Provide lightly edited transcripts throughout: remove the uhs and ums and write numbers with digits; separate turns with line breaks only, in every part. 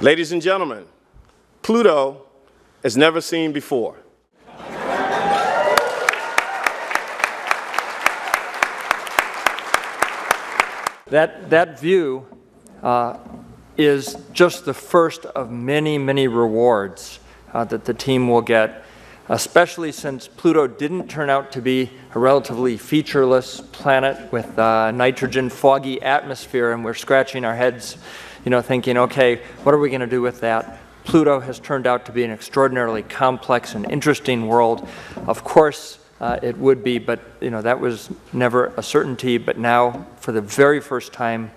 Ladies and gentlemen, Pluto is never seen before.
That view is just the first of many, many rewards that the team will get, especially since Pluto didn't turn out to be a relatively featureless planet with nitrogen foggy atmosphere, and we're scratching our heads, thinking, okay, what are we going to do with that? Pluto has turned out to be an extraordinarily complex and interesting world. Of course, it would be, but that was never a certainty. But now, for the very first time,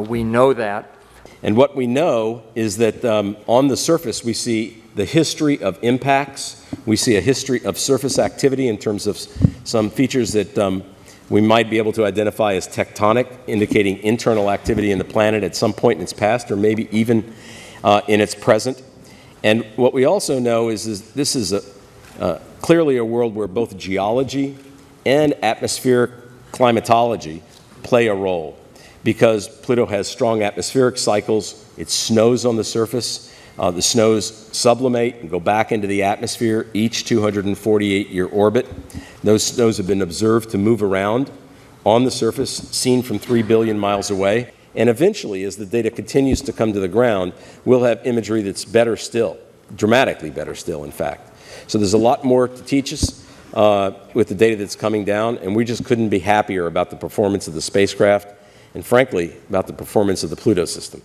we know that.
And what we know is that on the surface, we see the history of impacts. We see a history of surface activity in terms of some features that we might be able to identify as tectonic, indicating internal activity in the planet at some point in its past, or maybe even in its present. And what we also know is this is clearly a world where both geology and atmospheric climatology play a role. Because Pluto has strong atmospheric cycles, it snows on the surface. The snows sublimate and go back into the atmosphere each 248-year orbit. Those snows have been observed to move around on the surface, seen from 3 billion miles away. And eventually, as the data continues to come to the ground, we'll have imagery that's better still, dramatically better still, in fact. So there's a lot more to teach us with the data that's coming down, and we just couldn't be happier about the performance of the spacecraft and, frankly, about the performance of the Pluto system.